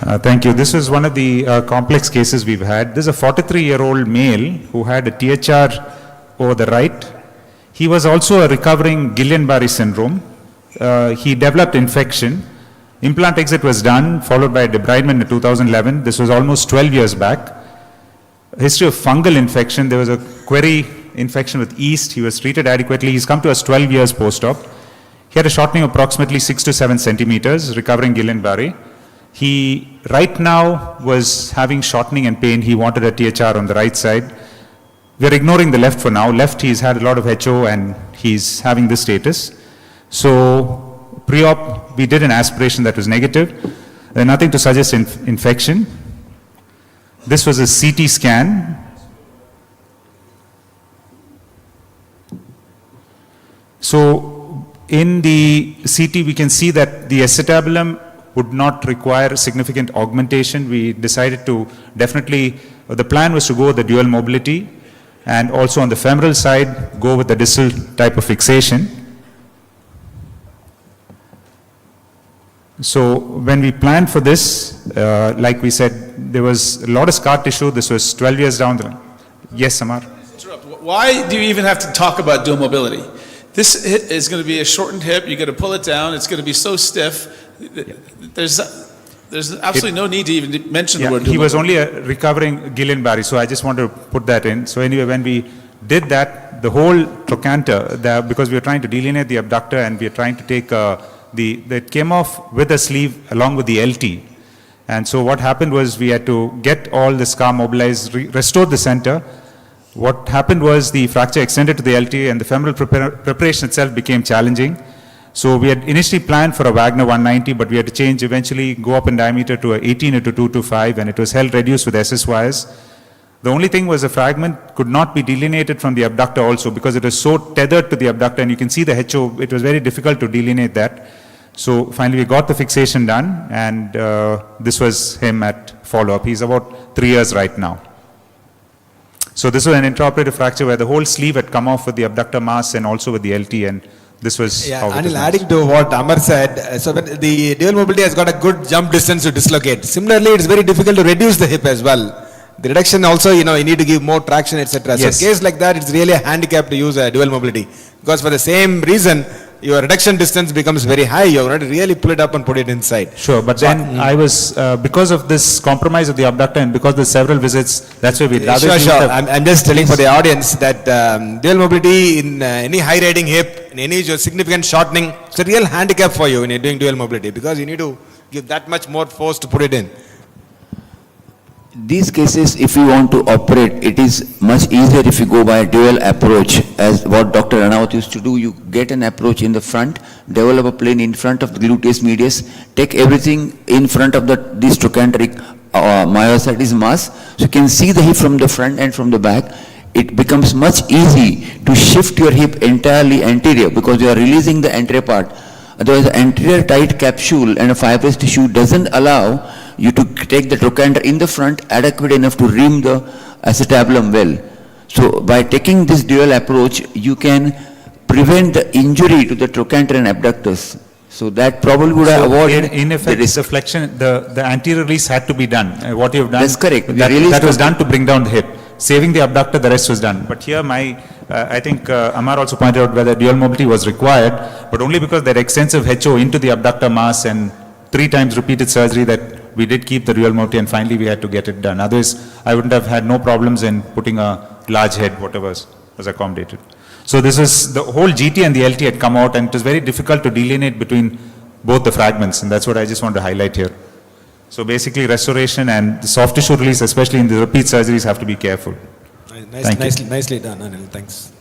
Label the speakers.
Speaker 1: Thank you. This is one of the complex cases we've had. This is a 43-year-old male who had a THR over the right. He was also a recovering Guillain-Barré syndrome. He developed infection. Implant exit was done, followed by debridement in 2011. This was almost 12 years back. History of fungal infection. There was a query infection with yeast. He was treated adequately. He's come to us 12 years post-op. He had a shortening of approximately 6 to 7 centimeters, recovering Guillain-Barré. He right now was having shortening and pain. He wanted a THR on the right side. We're ignoring the left for now. Left, he's had a lot of HO and he's having this status. So pre-op, we did an aspiration that was negative. Nothing to suggest infection. This was a CT scan. So in the CT, we can see that the acetabulum would not require significant augmentation. We decided to definitely, the plan was to go with the dual mobility and also on the femoral side, go with the distal type of fixation. So when we planned for this, like we said, there was a lot of scar tissue. This was 12 years down the line. Yes, Amar?
Speaker 2: Why do you even have to talk about dual mobility? This is going to be a shortened hip. You're going to pull it down. It's going to be so stiff. There's absolutely no need to even mention the word dual mobility.
Speaker 1: He was only a recovering Guillain-Barré, so I just want to put that in. So anyway, when we did that, the whole trochanter, because we were trying to delineate the abductor and we are trying to take that came off with the sleeve along with the LT. And so what happened was we had to get all the scar mobilized, restore the center. What happened was the fracture extended to the LT and the femoral preparation itself became challenging. So we had initially planned for a Wagner 190, but we had to change, eventually go up in diameter to a 18 into 225, and it was held reduced with SS wires. The only thing was the fragment could not be delineated from the abductor also because it was so tethered to the abductor, and you can see the HO, it was very difficult to delineate that. So finally we got the fixation done, and this was him at follow-up. He's about 3 years right now. So this was an intraoperative fracture where the whole sleeve had come off with the abductor mass and also with the LT, and this was how it
Speaker 3: Anil, adding to what Amar said, so when the dual mobility has got a good jump distance to dislocate. Similarly, it's very difficult to reduce the hip as well. The reduction also, you need to give more traction, etc.
Speaker 1: Yes.
Speaker 3: So in case like that, it's really a handicap to use a dual mobility. Because for the same reason, your reduction distance becomes very high. You have got to really pull it up and put it inside.
Speaker 1: Sure, but then I was, because of this compromise of the abductor and because there's several visits, that's why we'd rather...
Speaker 3: Sure. I'm just telling for the audience that dual mobility in any high riding hip, in any significant shortening, it's a real handicap for you when you're doing dual mobility because you need to give that much more force to put it in.
Speaker 4: These cases, if you want to operate, it is much easier if you go by a dual approach, as what Dr. Ranawat used to do. You get an approach in the front, develop a plane in front of the gluteus medius, take everything in front of this trochanteric myositis mass, so you can see the hip from the front and from the back. It becomes much easy to shift your hip entirely anterior because you are releasing the anterior part. Otherwise, the anterior tight capsule and a fibrous tissue doesn't allow you to take the trochanter in the front adequate enough to rim the acetabulum well. So by taking this dual approach, you can prevent the injury to the trochanter and abductors. So that probably would have avoided
Speaker 1: in effect, the flexion, the anterior release had to be done. What you have done,
Speaker 4: that's correct.
Speaker 1: That was done to bring down the hip. Saving the abductor, the rest was done. But here I think Amar also pointed out whether dual mobility was required, but only because there extensive HO into the abductor mass and 3 times repeated surgery that we did keep the dual mobility, and finally we had to get it done. Otherwise, I wouldn't have had no problems in putting a large head, whatever was accommodated. So this is, the whole GT and the LT had come out, and it was very difficult to delineate between both the fragments, and that's what I just want to highlight here. So basically restoration and the soft tissue release, especially in the repeat surgeries, have to be careful.
Speaker 3: Nicely done, Anil. Thanks.